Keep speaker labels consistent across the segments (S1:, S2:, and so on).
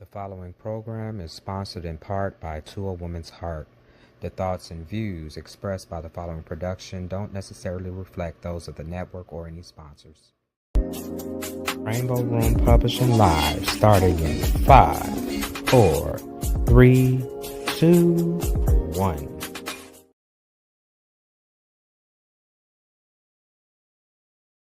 S1: The following program is sponsored in part by To a Woman's Heart. The thoughts and views expressed by the following production don't necessarily reflect those of the network or any sponsors. Rainbow Room Publishing Live, starting in 5, 4, 3, 2, 1.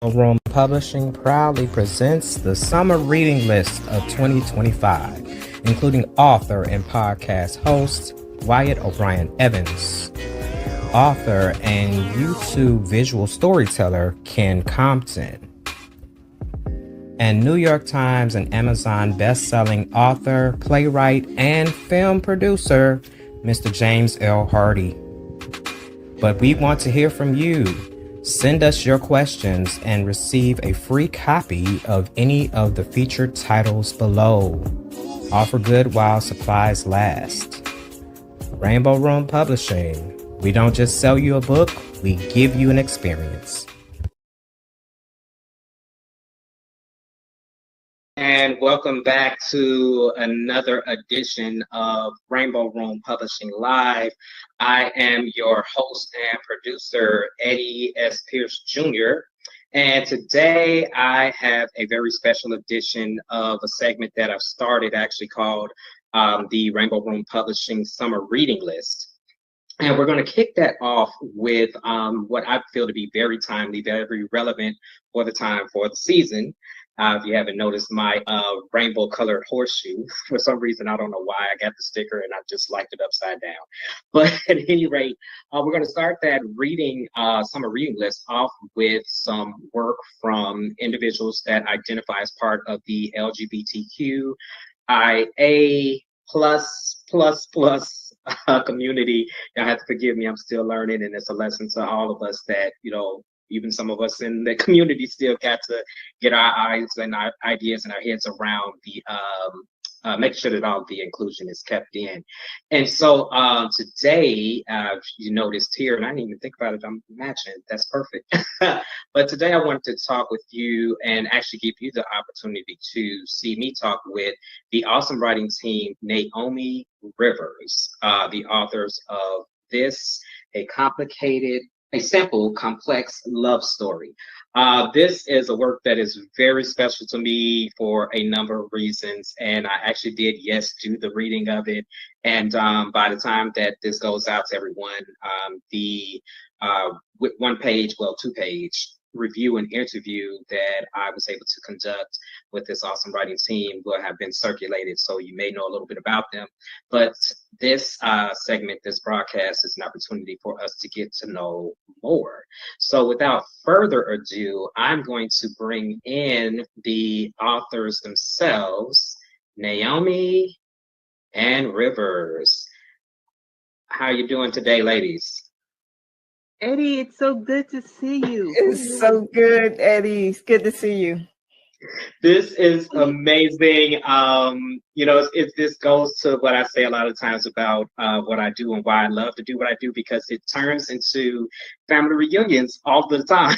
S1: Rainbow Room Publishing proudly presents the summer reading list of 2025, including author and podcast host Wyatt O'Brien Evans, author and YouTube visual storyteller Ken Compton, and New York Times and Amazon best-selling author, playwright, and film producer Mr. James L. Hardy. But we want to hear from you. Send us your questions and receive a free copy of any of the featured titles below. Offer good while supplies last. Rainbow Room Publishing. We don't just sell you a book, we give you an experience. And welcome back to another edition of Rainbow Room Publishing Live. I am your host and producer, Eddie S. Pierce Jr. And today I have a very special edition of a segment that I've started actually called the Rainbow Room Publishing Summer Reading List. And we're going to kick that off with what I feel to be very timely, very relevant for the time, for the season. If you haven't noticed my rainbow colored horseshoe, for some reason, I don't know why I got the sticker and I just liked it upside down. But at any rate, we're going to start that summer reading list off with some work from individuals that identify as part of the LGBTQIA plus community. Y'all have to forgive me, I'm still learning, and it's a lesson to all of us that, even some of us in the community still got to get our eyes and our ideas and our heads around the make sure that all the inclusion is kept in. And so today, you noticed here, and I didn't even think about it, I'm matching, that's perfect. But today I wanted to talk with you and actually give you the opportunity to see me talk with the awesome writing team, Naomi Rivers, the authors of This, A Simple, Complex Love Story. This is a work that is very special to me for a number of reasons, and I actually did, do the reading of it. And by the time that this goes out to everyone, the two-page review and interview that I was able to conduct with this awesome writing team will have been circulated, so you may know a little bit about them. But this segment, this broadcast, is an opportunity for us to get to know more. So without further ado, I'm going to bring in the authors themselves, Naomi and Rivers. How you doing today, ladies?
S2: Eddie, it's so good to see you.
S3: It's so good, Eddie. It's good to see you.
S1: This is amazing. This goes to what I say a lot of times about what I do and why I love to do what I do, because it turns into family reunions all the time.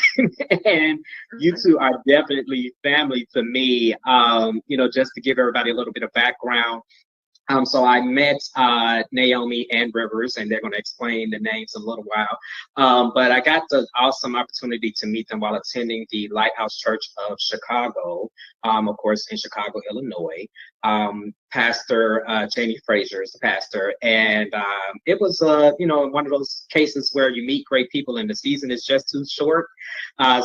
S1: And you two are definitely family to me. Just to give everybody a little bit of background. So I met Naomi and Rivers, and they're going to explain the names in a little while. But I got the awesome opportunity to meet them while attending the Lighthouse Church of Chicago, of course, in Chicago, Illinois. Pastor Jamie Frazier is the pastor, and it was one of those cases where you meet great people and the season is just too short.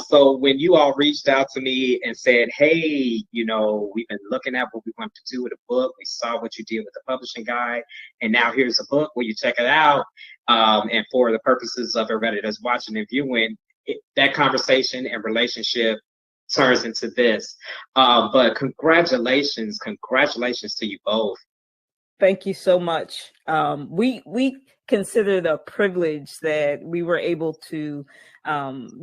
S1: So when you all reached out to me and said, hey, we've been looking at what we want to do with a book, we saw what you did with the publishing guide, and now here's a book, will you check it out? And for the purposes of everybody that's watching and viewing, that conversation and relationship turns into this. But congratulations to you both.
S3: Thank you so much. We consider it a privilege that we were able to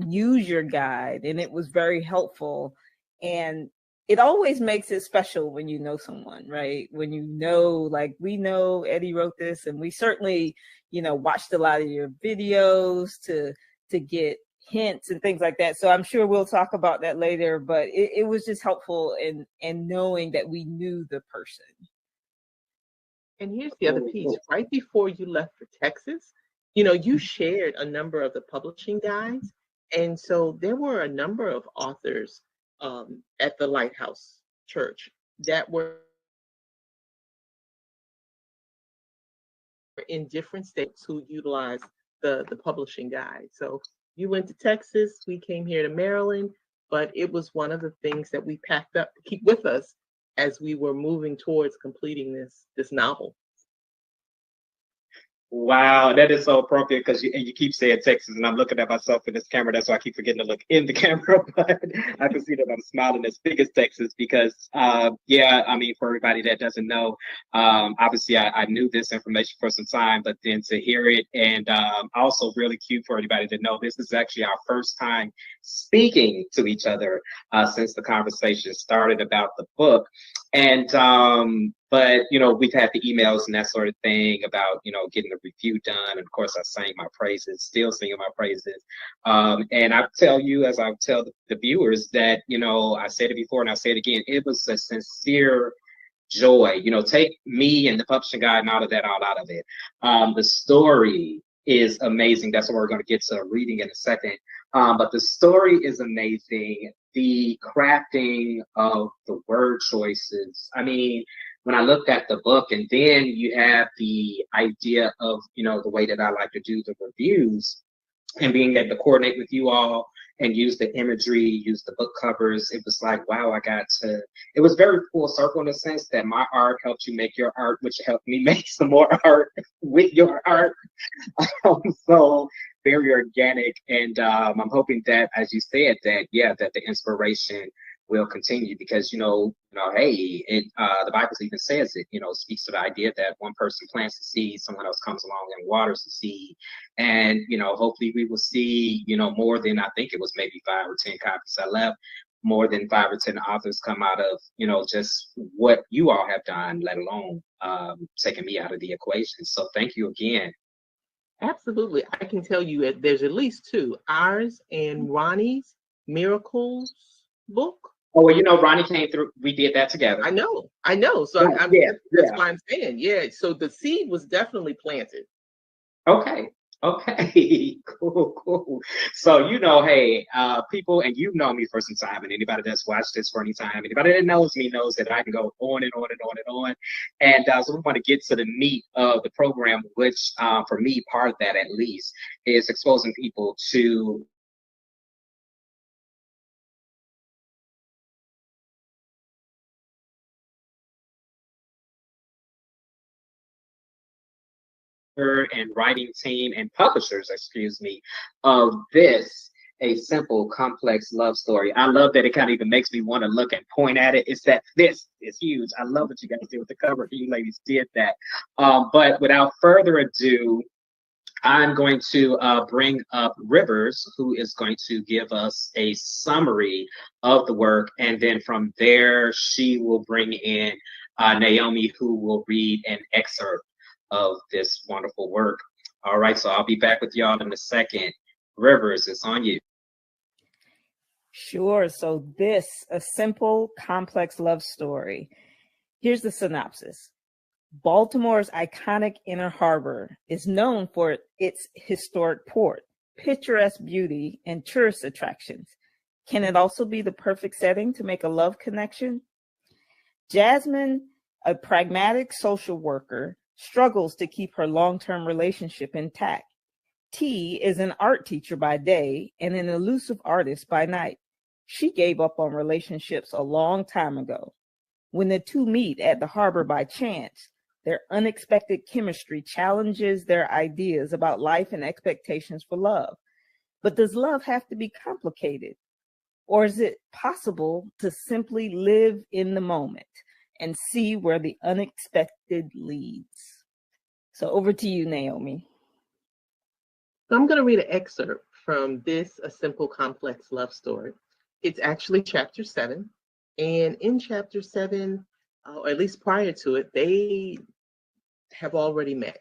S3: use your guide, and it was very helpful. And it always makes it special when you know someone, right? When like we know Eddie wrote this, and we certainly, watched a lot of your videos to get hints and things like that. So I'm sure we'll talk about that later, but it was just helpful in knowing that we knew the person.
S2: And here's the other piece. Right before you left for Texas, you know, you shared a number of the publishing guides. And so there were a number of authors at the Lighthouse Church that were in different states who utilized the publishing guide. So you went to Texas, we came here to Maryland, but it was one of the things that we packed up to keep with us as we were moving towards completing this novel.
S1: Wow, that is so appropriate because you keep saying Texas, and I'm looking at myself in this camera. That's why I keep forgetting to look in the camera. But I can see that I'm smiling as big as Texas because, yeah, I mean, for everybody that doesn't know, obviously I knew this information for some time, but then to hear it, and also really cute for everybody to know this is actually our first time speaking to each other since the conversation started about the book. And but you know, we've had the emails and that sort of thing about, you know, getting the review done. And of course, I sang my praises, still singing my praises. And I tell you, as I tell the viewers, that, you know, I said it before and I'll say it again, it was a sincere joy. You know, take me and the publishing guide and all of that all out of it. The story is amazing. That's what we're going to get to reading in a second. But the story is amazing. The crafting of the word choices. I mean, when I looked at the book, and then you have the idea of, you know, the way that I like to do the reviews and being able to coordinate with you all and use the imagery, use the book covers. It was like, wow, it was very full circle in the sense that my art helped you make your art, which helped me make some more art with your art. So very organic. And I'm hoping that, as you said, that, yeah, that the inspiration will continue because, you know, hey, the Bible even says it, you know, speaks to the idea that one person plants the seed, someone else comes along and waters the seed. And, you know, hopefully we will see, you know, more than, I think it was maybe 5 or 10 copies I left, more than 5 or 10 authors come out of, you know, just what you all have done, let alone taking me out of the equation. So thank you again.
S2: Absolutely. I can tell you that there's at least 2, ours and Ronnie's Miracles book.
S1: Oh, well, you know, Ronnie came through. We did that together.
S2: I know. So that's why I'm saying, yeah. So the seed was definitely planted.
S1: Okay. Cool. So, you know, hey, people, and you've known me for some time, and anybody that's watched this for any time, anybody that knows me knows that I can go on and on and on and on. And so we want to get to the meat of the program, which for me, part of that at least, is exposing people to and writing team and publishers, excuse me, of this, a simple, complex love story. I love that it kind of even makes me want to look and point at it. It's that this is huge. I love what you guys did with the cover. You ladies did that. But without further ado, I'm going to bring up Rivers, who is going to give us a summary of the work. And then from there, she will bring in Naomi, who will read an excerpt of this wonderful work. All right, so I'll be back with y'all in a second. Rivers, it's on you.
S3: Sure. So this, a simple, complex love story. Here's the synopsis. Baltimore's iconic Inner Harbor is known for its historic port, picturesque beauty, and tourist attractions. Can it also be the perfect setting to make a love connection? Jasmine, a pragmatic social worker, struggles to keep her long-term relationship intact. T is an art teacher by day and an elusive artist by night. She gave up on relationships a long time ago. When the two meet at the harbor by chance, their unexpected chemistry challenges their ideas about life and expectations for love. But does love have to be complicated? Or is it possible to simply live in the moment and see where the unexpected leads? So over to you, Naomi.
S2: So I'm going to read an excerpt from this, A Simple, Complex Love Story. It's actually chapter 7. And in chapter 7, or at least prior to it, they have already met.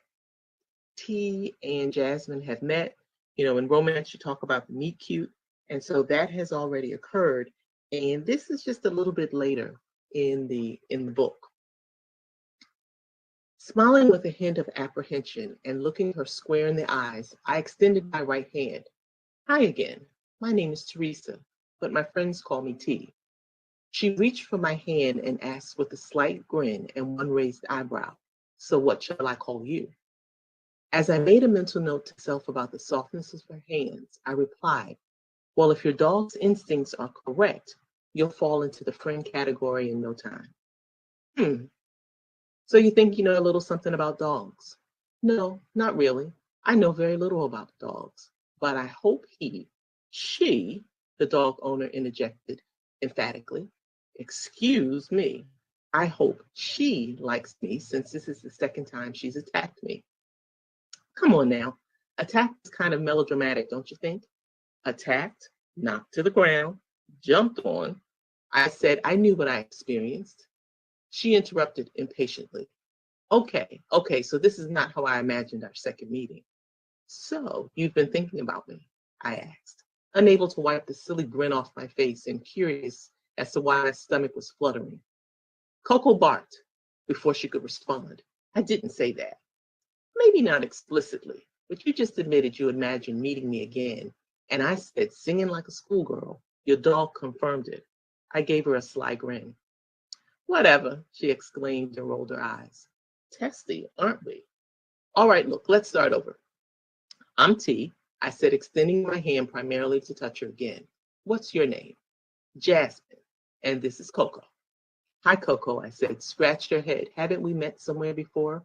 S2: T and Jasmine have met. You know, in romance, you talk about the meet cute. And so that has already occurred. And this is just a little bit later in the book. Smiling with a hint of apprehension and looking her square in the eyes, I extended my right hand. Hi again. My name is Teresa, but my friends call me T. She reached for my hand and asked with a slight grin and one raised eyebrow, so what shall I call you? As I made a mental note to self about the softness of her hands, I replied, well, if your dog's instincts are correct, you'll fall into the friend category in no time. So you think you know a little something about dogs? No, not really. I know very little about dogs, but I hope she, the dog owner interjected emphatically. Excuse me. I hope she likes me since this is the second time she's attacked me. Come on now. Attack is kind of melodramatic, don't you think? Attacked, knocked to the ground, jumped on. I said I knew what I experienced. She interrupted impatiently. Okay, so this is not how I imagined our second meeting. So, you've been thinking about me? I asked, unable to wipe the silly grin off my face and curious as to why my stomach was fluttering. Coco barked before she could respond. I didn't say that. Maybe not explicitly, but you just admitted you imagined meeting me again. And I said, singing like a schoolgirl. Your dog confirmed it. I gave her a sly grin. Whatever, she exclaimed and rolled her eyes. Testy, aren't we? All right, look, let's start over. I'm T, I said, extending my hand primarily to touch her again. What's your name? Jasmine. And this is Coco. Hi, Coco, I said, scratched her head. Haven't we met somewhere before?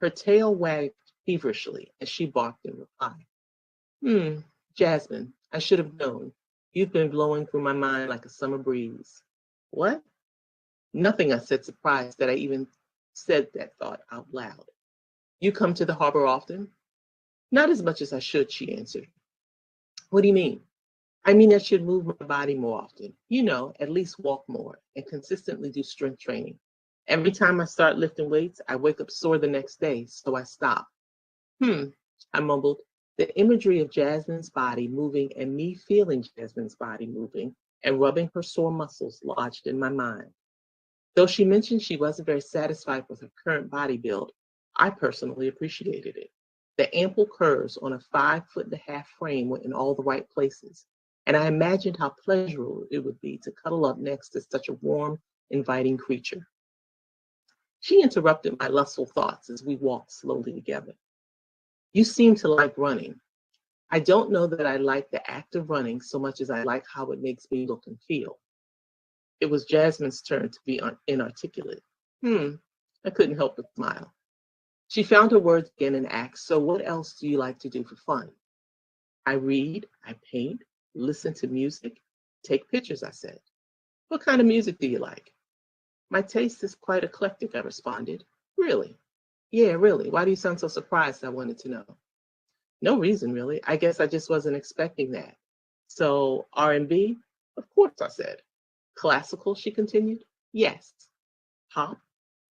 S2: Her tail wagged feverishly as she barked in reply. Jasmine, I should have known. You've been blowing through my mind like a summer breeze. What? Nothing, I said, surprised that I even said that thought out loud. You come to the harbor often? Not as much as I should, she answered. What do you mean? I mean I should move my body more often. You know, at least walk more and consistently do strength training. Every time I start lifting weights, I wake up sore the next day, so I stop. I mumbled. The imagery of Jasmine's body moving and me feeling Jasmine's body moving and rubbing her sore muscles lodged in my mind. Though she mentioned she wasn't very satisfied with her current body build, I personally appreciated it. The ample curves on a 5'1.5" frame were in all the right places, and I imagined how pleasurable it would be to cuddle up next to such a warm, inviting creature. She interrupted my lustful thoughts as we walked slowly together. You seem to like running. I don't know that I like the act of running so much as I like how it makes me look and feel. It was Jasmine's turn to be inarticulate. I couldn't help but smile. She found her words again and asked, so what else do you like to do for fun? I read, I paint, listen to music, take pictures, I said. What kind of music do you like? My taste is quite eclectic, I responded. Really? Yeah, really. Why do you sound so surprised? I wanted to know. No reason, really. I guess I just wasn't expecting that. So, R&B? Of course, I said. Classical, she continued. Yes. Pop?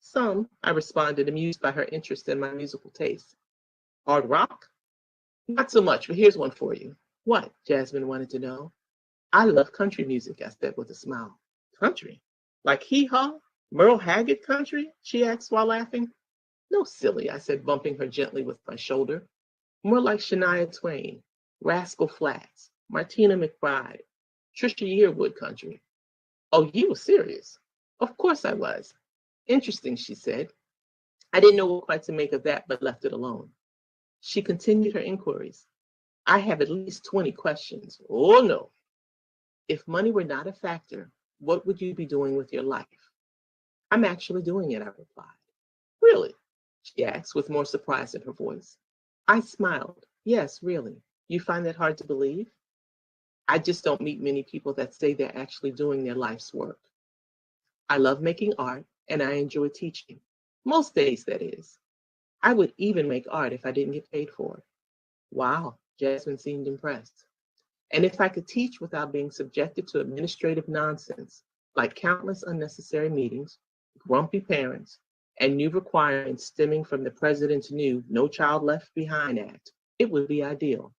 S2: Some, I responded, amused by her interest in my musical taste. Hard rock? Not so much, but here's one for you. What? Jasmine wanted to know. I love country music, I said with a smile. Country? Like hee-haw? Merle Haggard country? She asked while laughing. No, silly, I said, bumping her gently with my shoulder. More like Shania Twain, Rascal Flatts, Martina McBride, Trisha Yearwood country. Oh, you were serious? Of course I was. Interesting, she said. I didn't know what quite to make of that, but left it alone. She continued her inquiries. I have at least 20 questions. Oh, no. If money were not a factor, what would you be doing with your life? I'm actually doing it, I replied. Really? She asked with more surprise in her voice. I smiled. Yes, really. You find that hard to believe? I just don't meet many people that say they're actually doing their life's work. I love making art, and I enjoy teaching. Most days, that is. I would even make art if I didn't get paid for it. Wow, Jasmine seemed impressed. And if I could teach without being subjected to administrative nonsense, like countless unnecessary meetings, grumpy parents, and new requirements stemming from the president's new No Child Left Behind Act, it would be ideal.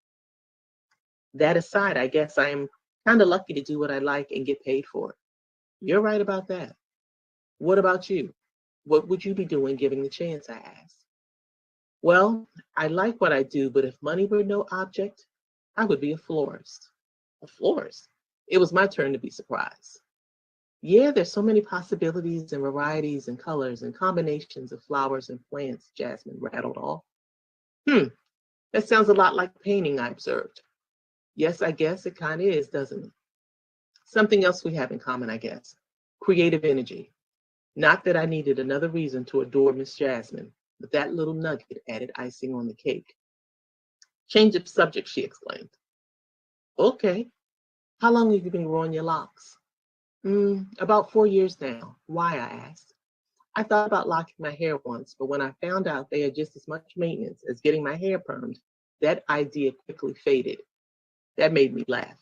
S2: That aside, I guess I am kind of lucky to do what I like and get paid for it. You're right about that. What about you? What would you be doing given the chance, I asked. Well, I like what I do, but if money were no object, I would be a florist. A florist? It was my turn to be surprised. Yeah, there's so many possibilities and varieties and colors and combinations of flowers and plants, Jasmine rattled off. That sounds a lot like painting, I observed. Yes, I guess it kind of is, doesn't it? Something else we have in common, I guess. Creative energy. Not that I needed another reason to adore Miss Jasmine, but that little nugget added icing on the cake. Change of subject, she exclaimed. Okay. How long have you been growing your locks? About 4 years now. Why, I asked. I thought about locking my hair once, but when I found out they are just as much maintenance as getting my hair permed, that idea quickly faded. That made me laugh.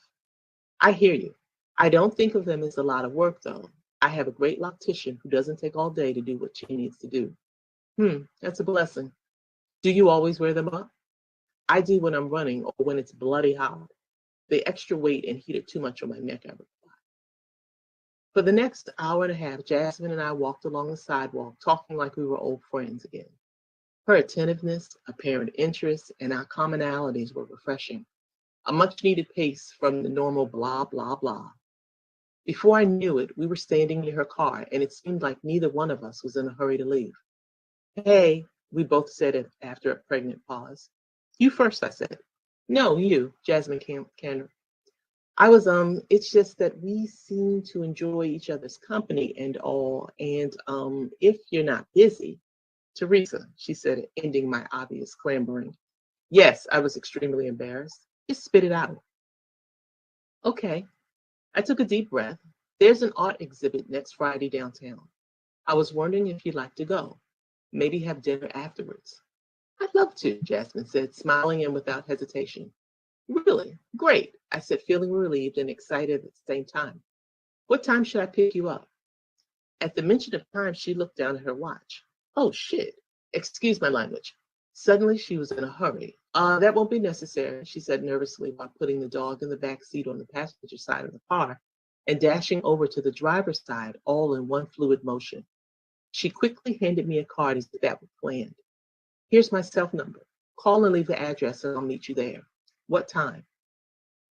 S2: I hear you. I don't think of them as a lot of work, though. I have a great loctician who doesn't take all day to do what she needs to do. That's a blessing. Do you always wear them up? I do when I'm running or when it's bloody hot. The extra weight and heat are too much on my neck, I replied. For the next hour and a half, Jasmine and I walked along the sidewalk, talking like we were old friends again. Her attentiveness, apparent interest, and our commonalities were refreshing. A much-needed pace from the normal blah, blah, blah. Before I knew it, we were standing near her car, and it seemed like neither one of us was in a hurry to leave. Hey, we both said it after a pregnant pause. You first, I said. No, you, Jasmine Canner. I was, it's just that we seem to enjoy each other's company and all, and if you're not busy, Teresa, she said, ending my obvious clambering. Yes, I was extremely embarrassed. Just spit it out. Okay. I took a deep breath. There's an art exhibit next Friday downtown. I was wondering if you'd like to go. Maybe have dinner afterwards. I'd love to, Jasmine said, smiling and without hesitation. Really? Great, I said, feeling relieved and excited at the same time. What time should I pick you up? At the mention of time, she looked down at her watch. Oh, shit. Excuse my language. Suddenly, she was in a hurry. That won't be necessary, she said nervously while putting the dog in the back seat on the passenger side of the car and dashing over to the driver's side, all in one fluid motion. She quickly handed me a card as if that was planned. Here's my cell number. Call and leave the address and I'll meet you there. What time?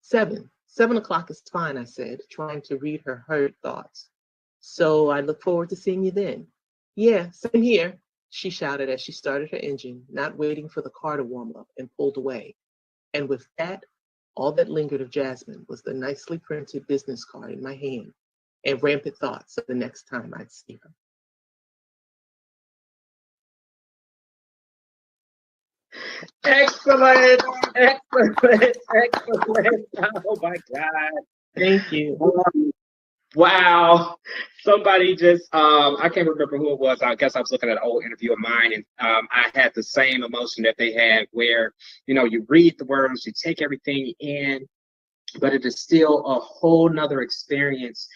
S2: 7. 7 o'clock is fine, I said, trying to read her hurried thoughts. So I look forward to seeing you then. Yeah, same here, she shouted as she started her engine, not waiting for the car to warm up, and pulled away. And with that, all that lingered of Jasmine was the nicely printed business card in my hand and rampant thoughts of the next time I'd see her.
S1: Excellent, excellent, excellent. Oh my God.
S2: Thank you.
S1: Wow. Somebody just, I can't remember who it was. I guess I was looking at an old interview of mine, and I had the same emotion that they had where, you read the words, you take everything in, but it is still a whole nother experience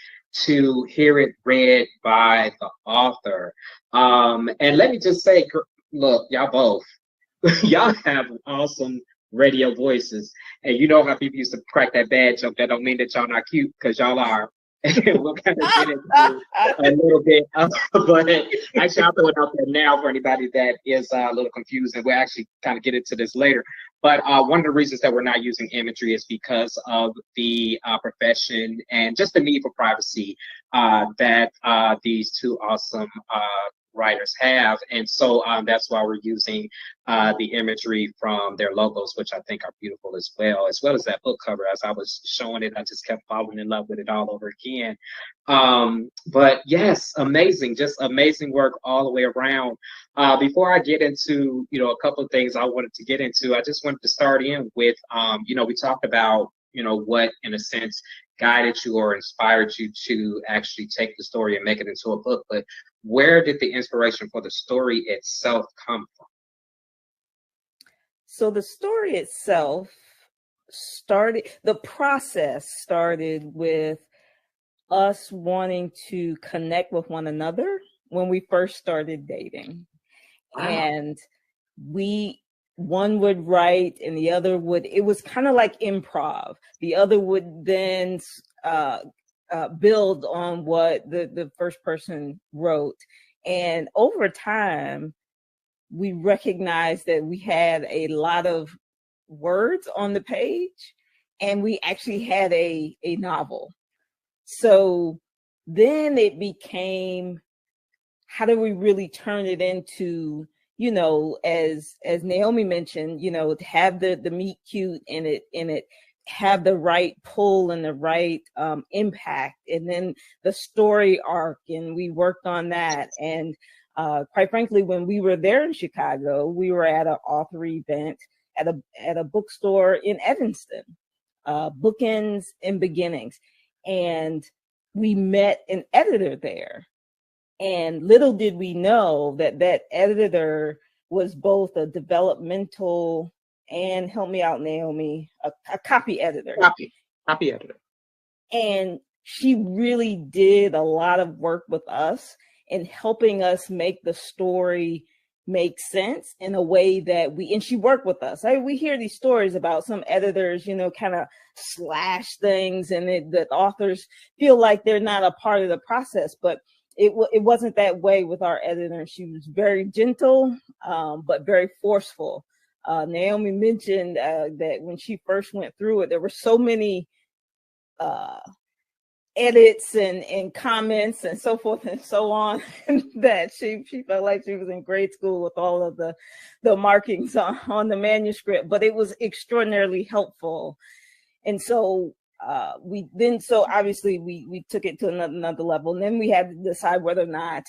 S1: to hear it read by the author. And let me just say, look, y'all both, y'all have awesome radio voices. And you know how people used to crack that bad joke. That don't mean that y'all not cute, because y'all are. We'll kind of get into a little bit, but actually I'll throw it out there now for anybody that is a little confused, and we'll actually kind of get into this later. But one of the reasons that we're not using imagery is because of the profession and just the need for privacy that these two awesome writers have, and so that's why we're using the imagery from their logos, which I think are beautiful as well as that book cover. As I was showing it, I just kept falling in love with it all over again. But yes, amazing, just amazing work all the way around. Before I get into a couple of things I wanted to get into, I just wanted to start in with we talked about what in a sense guided you or inspired you to actually take the story and make it into a book, but where did the inspiration for the story itself come from?
S3: So the story itself the process started with us wanting to connect with one another when we first started dating. Wow. And one would write and the other it was kind of like improv. The other would then build on what the first person wrote. And over time, we recognized that we had a lot of words on the page, and we actually had a novel. So then it became, how do we really turn it into, you know, as Naomi mentioned, you know, have the meet cute in it, have the right pull and the right impact, and then the story arc, and we worked on that. And quite frankly, when we were there in Chicago, we were at an author event at a bookstore in Evanston, Bookends and Beginnings, and we met an editor there. And little did we know that that editor was both a developmental and, help me out, Naomi, a copy editor.
S2: Copy editor.
S3: And she really did a lot of work with us in helping us make the story make sense in a way that and she worked with us. We hear these stories about some editors, you know, kind of slash things, and the authors feel like they're not a part of the process, but it wasn't that way with our editor. She was very gentle, but very forceful. Naomi mentioned that when she first went through it, there were so many edits and comments and so forth and so on that she felt like she was in grade school with all of the markings on the manuscript, but it was extraordinarily helpful. And so obviously we took it to another level, and then we had to decide whether or not,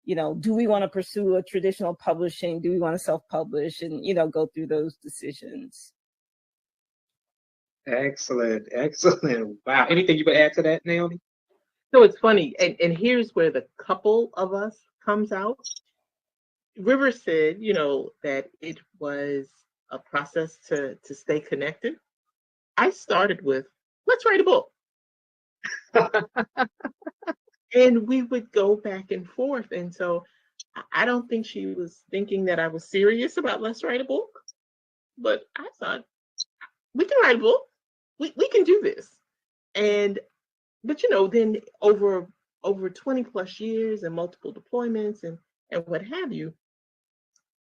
S3: you know, do we want to pursue a traditional publishing? Do we want to self-publish? And, you know, go through those decisions.
S1: Excellent. Wow. Anything you would add to that, Naomi?
S2: So it's funny, and here's where the couple of us comes out. Rivers said, you know, that it was a process to stay connected. I started with, let's write a book. And we would go back and forth. And so I don't think she was thinking that I was serious about let's write a book, but I thought, we can write a book. We can do this. But you know, then over 20 plus years and multiple deployments and what have you,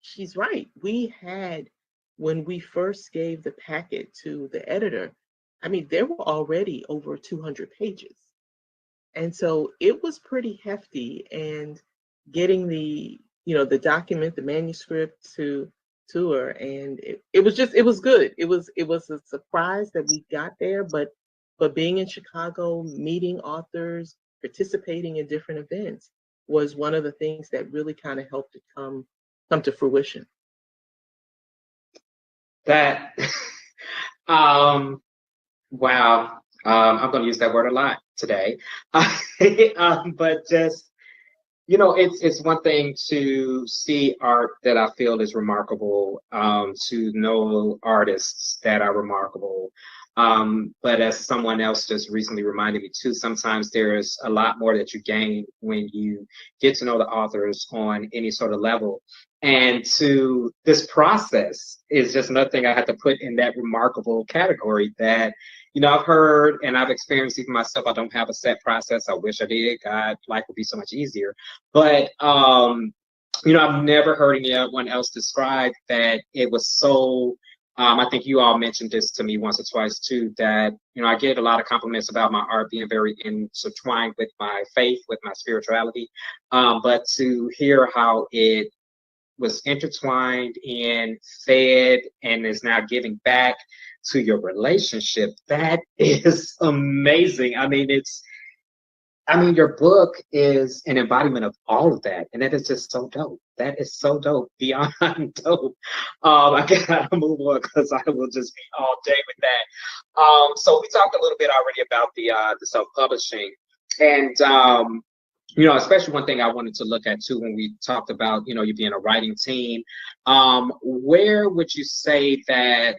S2: she's right. We had, when we first gave the packet to the editor, I mean, there were already over 200 pages. And so it was pretty hefty, and getting the document, the manuscript to her, and it was good. It was a surprise that we got there, but being in Chicago, meeting authors, participating in different events was one of the things that really kind of helped it come to fruition.
S1: That wow. I'm going to use that word a lot today. But just, you know, it's one thing to see art that I feel is remarkable, to know artists that are remarkable. But as someone else just recently reminded me too, sometimes there's a lot more that you gain when you get to know the authors on any sort of level. And to this process is just another thing I had to put in that remarkable category that, you know, I've heard and I've experienced even myself. I don't have a set process. I wish I did. God, life would be so much easier. But, you know, I've never heard anyone else describe that it was so, I think you all mentioned this to me once or twice too, that, you know, I get a lot of compliments about my art being very intertwined with my faith, with my spirituality. But to hear how it was intertwined and fed and is now giving back to your relationship, that is amazing. I mean, your book is an embodiment of all of that, and that is just so dope. That is so dope, beyond dope. I gotta move on because I will just be all day with that. So we talked a little bit already about the self-publishing, and you know, especially one thing I wanted to look at too when we talked about, you know, you being a writing team. Where would you say that,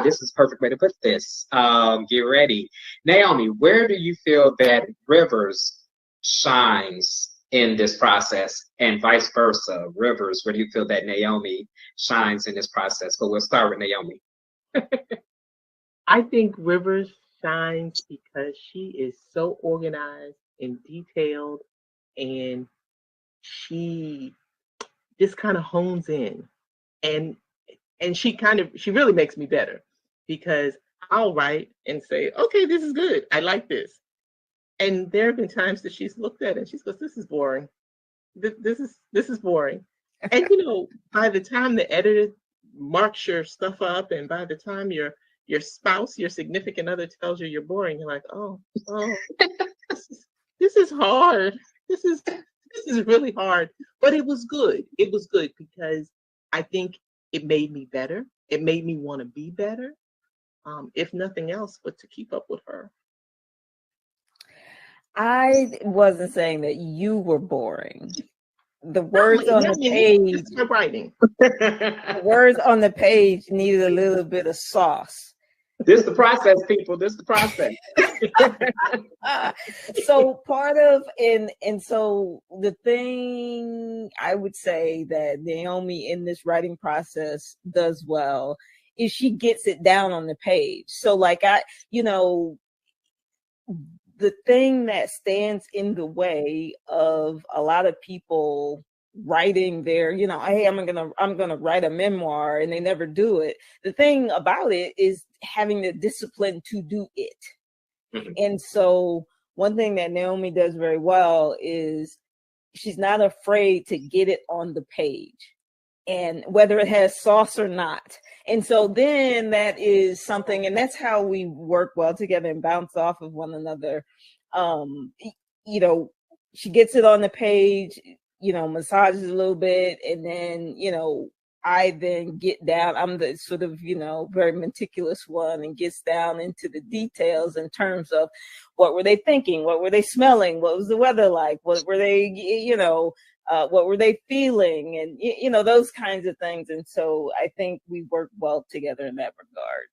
S1: this is a perfect way to put this. Get ready. Naomi, where do you feel that Rivers shines in this process, and vice versa? Rivers, where do you feel that Naomi shines in this process? But we'll start with Naomi.
S2: I think Rivers shines because she is so organized and detailed, and she just kind of hones in, and she really makes me better, because I'll write and say, okay, this is good, I like this. And there have been times that she's looked at it and she goes, this is boring. This is boring. And by the time the editor marks your stuff up, and by the time your spouse, your significant other, tells you you're boring, you're like, oh, this is hard. This is really hard. But it was good. It was good because I think it made me better. It made me want to be better, if nothing else, but to keep up with her.
S3: I wasn't saying that you were boring. The words on the page,
S2: writing.
S3: The words on the page needed a little bit of sauce.
S1: This is the process, people. This is the process.
S3: So part of, and so the thing I would say that Naomi in this writing process does well is she gets it down on the page. So like the thing that stands in the way of a lot of people writing their, hey, I'm gonna write a memoir, and they never do it. The thing about it is having the discipline to do it. Mm-hmm. And so one thing that Naomi does very well is she's not afraid to get it on the page, and whether it has sauce or not. And so then that is something, and that's how we work well together and bounce off of one another. She gets it on the page, massages a little bit, and then, I then get down. I'm the sort of, very meticulous one, and gets down into the details in terms of what were they thinking? What were they smelling? What was the weather like? What were they, what were they feeling? And, those kinds of things. And so I think we work well together in that regard.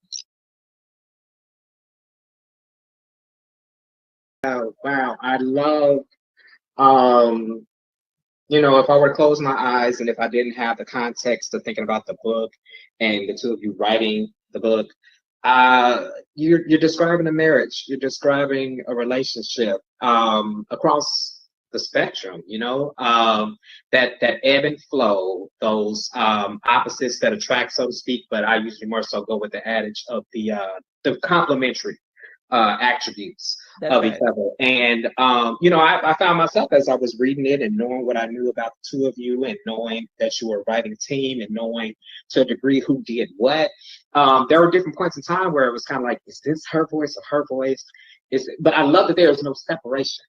S1: Wow. I love, if I were to close my eyes and if I didn't have the context of thinking about the book and the two of you writing the book, you're describing a marriage, you're describing a relationship across the spectrum, that ebb and flow, those opposites that attract, so to speak, but I usually more so go with the adage of the complementary attributes of each other. And I found myself, as I was reading it and knowing what I knew about the two of you, and knowing that you were a writing team, and knowing to a degree who did what, there were different points in time where it was kind of like, is this her voice or her voice? But I love that there is no separation.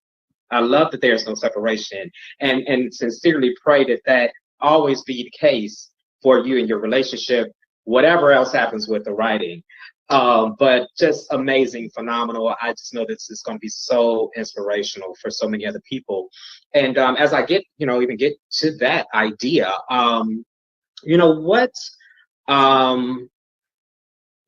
S1: I love that there's no separation, and sincerely pray that always be the case for you in your relationship, whatever else happens with the writing. But just amazing, phenomenal. I just know this is going to be so inspirational for so many other people. And as I get, even get to that idea, what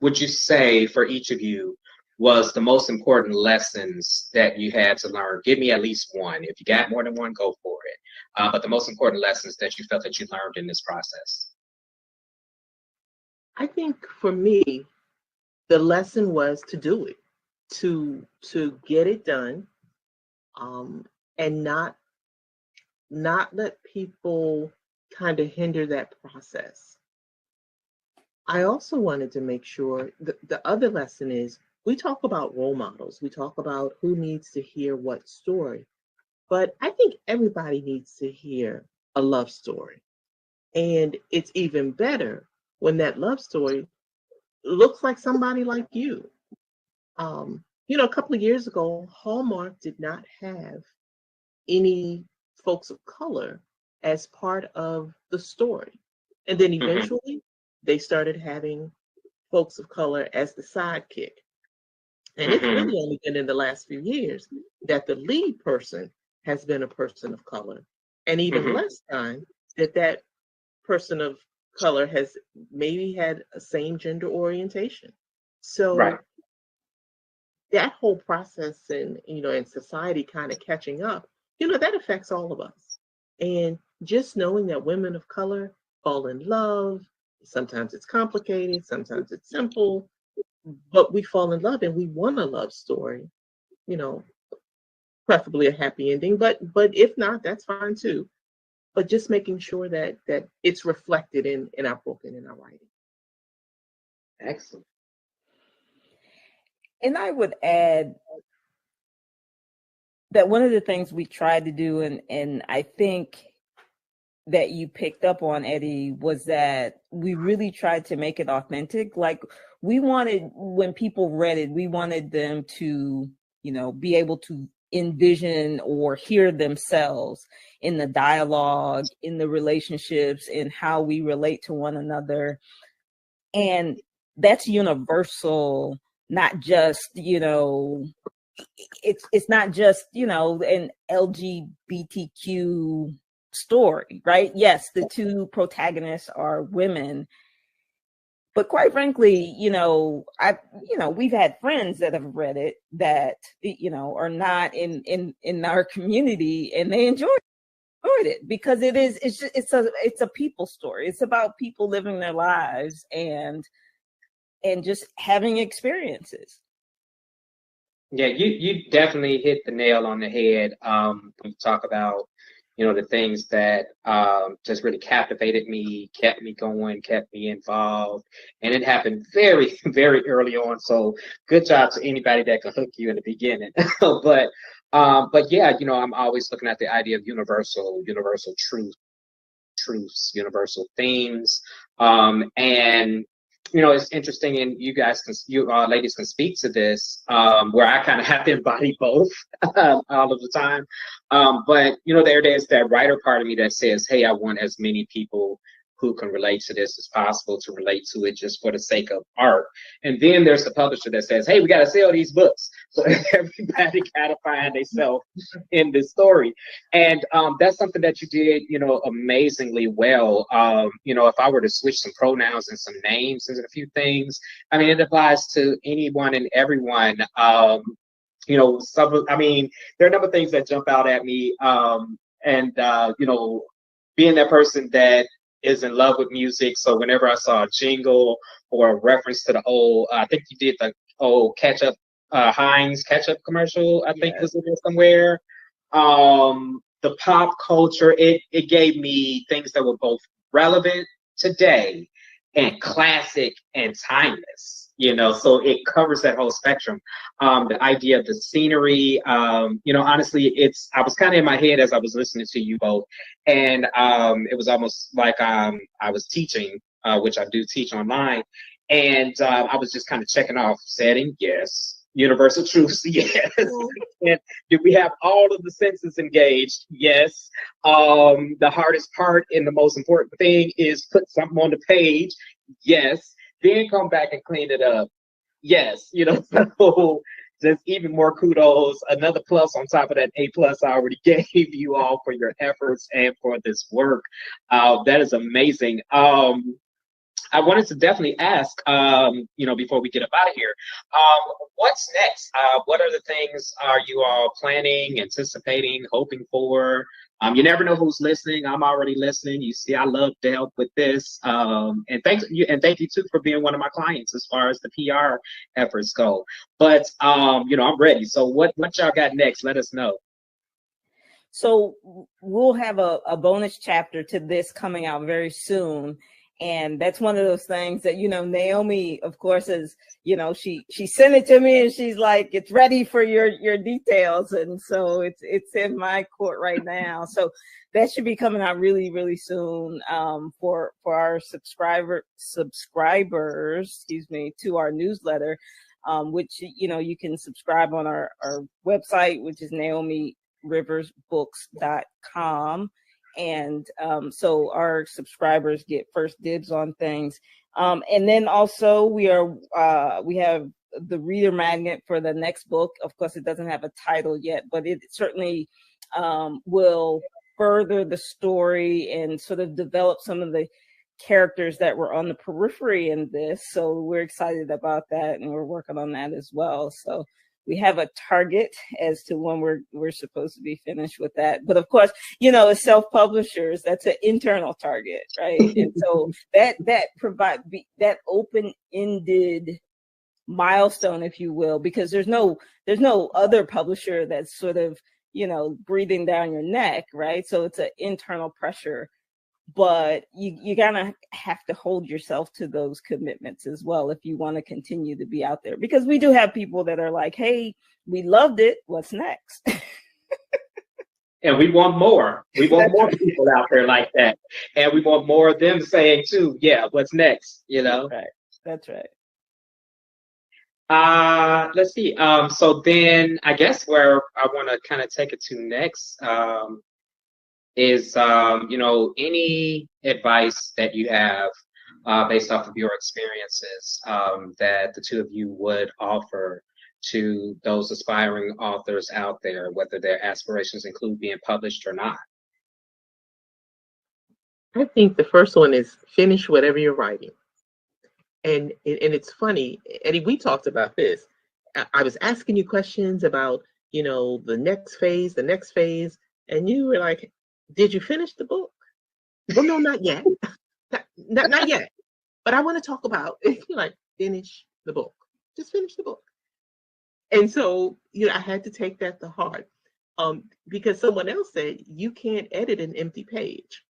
S1: would you say for each of you was the most important lessons that you had to learn? Give me at least one. If you got more than one, go for it. But the most important lessons that you felt that you learned in this process.
S2: I think for me, the lesson was to do it, to get it done, and not let people kind of hinder that process. I also wanted to make sure the other lesson is, we talk about role models, we talk about who needs to hear what story, but I think everybody needs to hear a love story. And it's even better when that love story looks like somebody like you. A couple of years ago, Hallmark did not have any folks of color as part of the story. And then eventually they started having folks of color as the sidekick. And it's really only been in the last few years that the lead person has been a person of color. And even less time that person of color has maybe had a same gender orientation. So that whole process and society kind of catching up, that affects all of us. And just knowing that women of color fall in love, sometimes it's complicated, sometimes it's simple, but we fall in love and we want a love story, preferably a happy ending, but if not, that's fine too. but just making sure that it's reflected in our book and in our writing.
S1: Excellent.
S3: And I would add that one of the things we tried to do, and I think that you picked up on, Eddie, was that we really tried to make it authentic. Like, we wanted, when people read it, we wanted them to, be able to envision or hear themselves in the dialogue, in the relationships, in how we relate to one another. And that's universal, not just, it's not just, an LGBTQ story, right? Yes, the two protagonists are women, but quite frankly, we've had friends that have read it that, are not in our community, and they enjoyed it because it's a people story. It's about people living their lives and just having experiences.
S1: Yeah, you definitely hit the nail on the head. When you talk about, the things that just really captivated me, kept me going, kept me involved. And it happened very, very early on. So good job to anybody that can hook you in the beginning. But yeah, I'm always looking at the idea of universal truths, universal themes. And it's interesting, and you ladies can speak to this, where I kind of have to embody both all of the time. But there's that writer part of me that says, hey, I want as many people who can relate to this as possible to relate to it just for the sake of art. And then there's the publisher that says, hey, we got to sell these books. So everybody got to find themselves in this story. And that's something that you did, amazingly well. If I were to switch some pronouns and some names and a few things, I mean, it applies to anyone and everyone. There are a number of things that jump out at me. Being that person that is in love with music. So whenever I saw a jingle or a reference to the old, I think you did the old ketchup, Heinz ketchup commercial, I think was in there somewhere. The pop culture, it gave me things that were both relevant today and classic and timeless. So it covers that whole spectrum. The idea of the scenery, honestly, I was kind of in my head as I was listening to you both, and it was almost like I was teaching, which I do teach online, and I was just kind of checking off setting, yes, universal truths, yes, and did we have all of the senses engaged? Yes. The hardest part and the most important thing is put something on the page, yes. Then come back and clean it up. Yes, so just even more kudos, another plus on top of that A+ I already gave you all for your efforts and for this work. That is amazing. I wanted to definitely ask, before we get up out of here, what's next? What are the things are you all planning, anticipating, hoping for? You never know who's listening. I'm already listening. You see, I love to help with this. And thank you too for being one of my clients as far as the PR efforts go. But I'm ready. So what y'all got next? Let us know.
S3: So we'll have a bonus chapter to this coming out very soon. And that's one of those things that, Naomi, of course, is, she sent it to me and she's like, it's ready for your details. And so it's in my court right now. So that should be coming out really, really soon, for our subscribers, to our newsletter, which, you can subscribe on our website, which is naomiriversbooks.com. And so our subscribers get first dibs on things. And then also we have the reader magnet for the next book. Of course, it doesn't have a title yet, but it certainly will further the story and sort of develop some of the characters that were on the periphery in this. So we're excited about that, and we're working on that as well. So we have a target as to when we're supposed to be finished with that. But of course, as self-publishers, that's an internal target, right? And so that provide that open-ended milestone, if you will, because there's no other publisher that's sort of breathing down your neck, right? So it's an internal pressure, but you gotta have to hold yourself to those commitments as well if you want to continue to be out there, because we do have people that are like, hey, we loved it, what's next?
S1: And we want more. We want more people out there like that. And we want more of them saying too, yeah, what's next,
S3: Right. That's right.
S1: Let's see. So then I guess where I want to kind of take it to next is, any advice that you have based off of your experiences that the two of you would offer to those aspiring authors out there, whether their aspirations include being published or not.
S2: I think the first one is finish whatever you're writing. And it's funny, Eddie, we talked about this. I was asking you questions about, the next phase, and you were like, did you finish the book? Well, no, not yet. not yet. But I want to talk about, you're like, finish the book. Just finish the book. And so, I had to take that to heart because someone else said, you can't edit an empty page.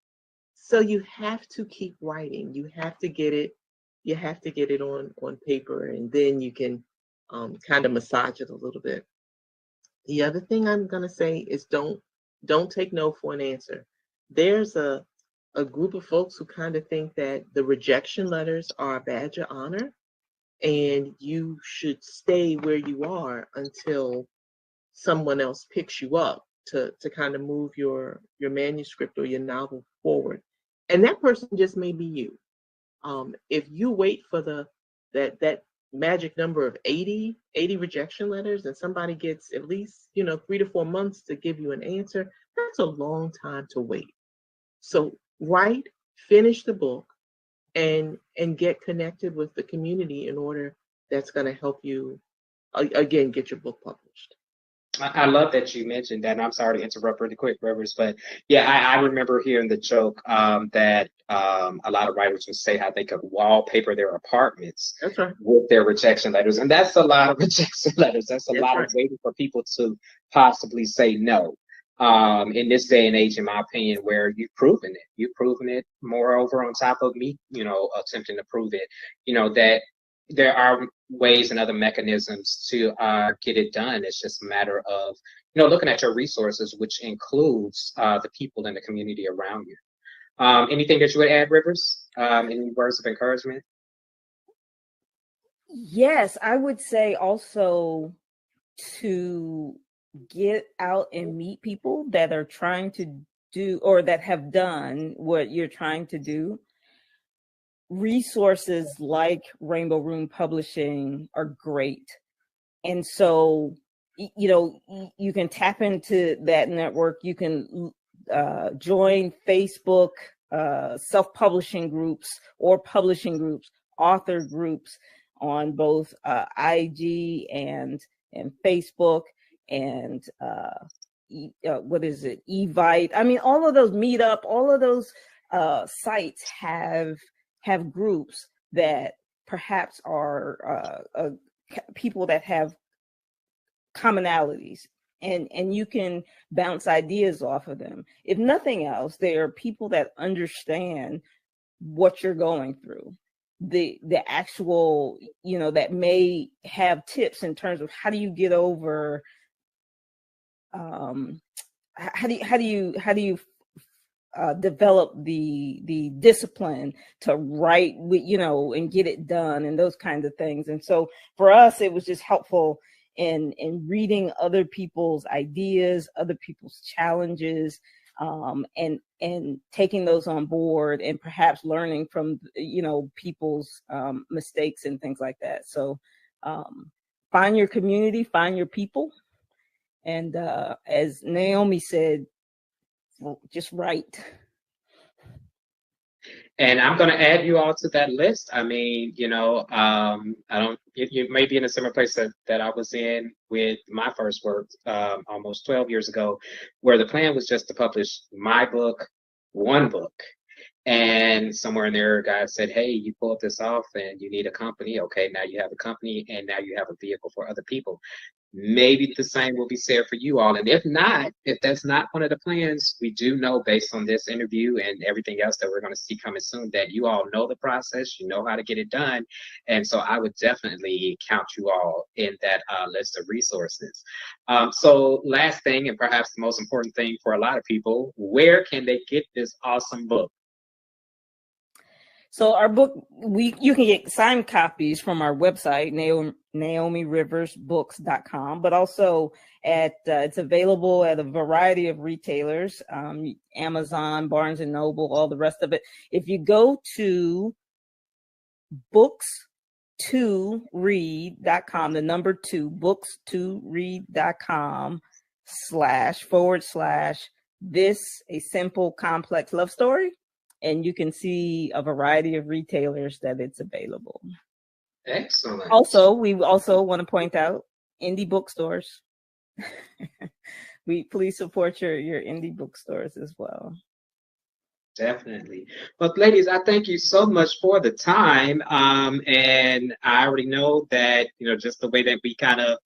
S2: So you have to keep writing. You have to get it. You have to get it on paper, and then you can kind of massage it a little bit. The other thing I'm going to say is don't take no for an answer. There's a group of folks who kind of think that the rejection letters are a badge of honor, and you should stay where you are until someone else picks you up to kind of move your manuscript or your novel forward. And that person just may be you. If you wait for that magic number of 80 rejection letters, and somebody gets at least 3 to 4 months to give you an answer, that's a long time to wait. So write, finish the book, and get connected with the community in order that's going to help you again get your book published.
S1: I love that you mentioned that, and I'm sorry to interrupt really quick, Rivers, but yeah, I remember hearing the joke that a lot of writers would say how they could wallpaper their apartments
S2: That's right.
S1: with their rejection letters, and that's a lot of rejection letters. That's a lot of waiting for people to possibly say no. In this day and age, in my opinion, where you've proven it, moreover, on top of me, attempting to prove it, that there are ways and other mechanisms to get it done. It's just a matter of, looking at your resources, which includes the people in the community around you. Anything that you would add, Rivers? Any words of encouragement?
S3: Yes, I would say also to get out and meet people that are trying to do or that have done what you're trying to do. Resources like Rainbow Room Publishing are great. And so, you can tap into that network. You can join Facebook self-publishing groups or publishing groups, author groups on both IG and Facebook, and what is it, Evite. I mean, all of those Meetup, all of those sites have groups that perhaps are people that have commonalities, and you can bounce ideas off of them. If nothing else, they are people that understand what you're going through. The actual, that may have tips in terms of how do you get over, how do you develop the discipline to write, and get it done, and those kinds of things. And so for us, it was just helpful in reading other people's ideas, other people's challenges, and taking those on board, and perhaps learning from people's mistakes and things like that. So find your community, find your people, and as Naomi said, just write.
S1: And I'm going to add you all to that list. I mean, I don't, you may be in a similar place that I was in with my first work almost 12 years ago, where the plan was just to publish my book, one book. And somewhere in there, a guy said, hey, you pulled this off and you need a company. Okay, now you have a company, and now you have a vehicle for other people. maybe the same will be said for you all. And if not, if that's not one of the plans, we do know based on this interview and everything else that we're going to see coming soon that you all know the process, you know how to get it done. And so I would definitely count you all in that list of resources. So last thing, and perhaps the most important thing for a lot of people, where can they get this awesome book?
S3: So our book, you can get signed copies from our website, NaomiRiversBooks.com, but also it's available at a variety of retailers, Amazon, Barnes and Noble, all the rest of it. If you go to books2read.com, the number 2, books2read.com// a simple complex love story. And you can see a variety of retailers that it's available.
S1: Excellent.
S3: Also, we also want to point out indie bookstores. Please support your indie bookstores as well.
S1: Definitely. Well, ladies, I thank you so much for the time. And I already know that, just the way that we kind of,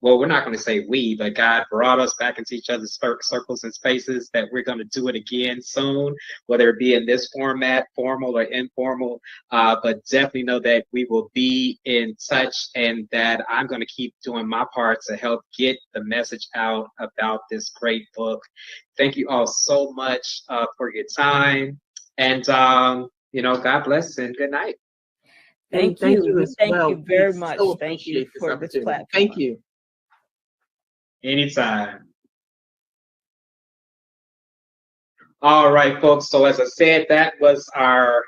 S1: well, we're not going to say we, but God brought us back into each other's circles and spaces, that we're going to do it again soon, whether it be in this format, formal or informal. But definitely know that we will be in touch, and that I'm going to keep doing my part to help get the message out about this great book. Thank you all so much for your time. And, God bless and good night.
S3: Thank you. Thank you very much.
S2: So
S3: Thank you for this platform.
S2: Thank you.
S1: Anytime. All right, folks. So as I said, that was our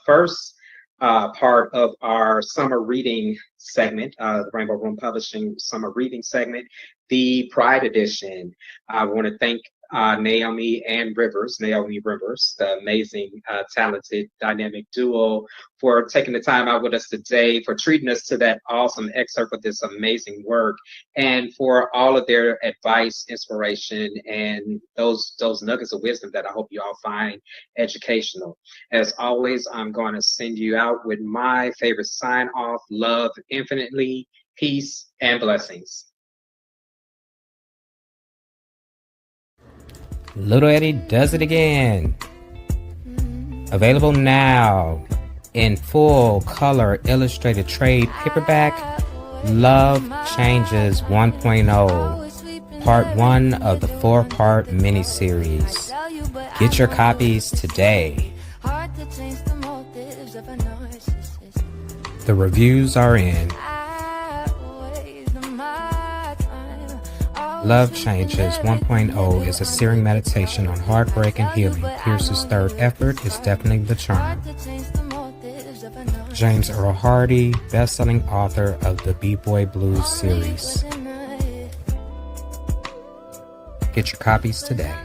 S1: first part of our summer reading segment, the Rainbow Room Publishing summer reading segment, the Pride edition. I want to thank Naomi Rivers, the amazing, talented, dynamic duo, for taking the time out with us today, for treating us to that awesome excerpt of this amazing work, and for all of their advice, inspiration, and those nuggets of wisdom that I hope you all find educational. As always, I'm going to send you out with my favorite sign off: love infinitely, peace, and blessings.
S4: Little Eddie does it again. Available now in full color illustrated trade paperback, Love Changes 1.0, part 1 of the 4-part miniseries. Get your copies today. The reviews are in. Love Changes 1.0 is a searing meditation on heartbreak and healing. Pierce's third effort is definitely the charm. James Earl Hardy, best-selling author of the B-Boy Blues series. Get your copies today.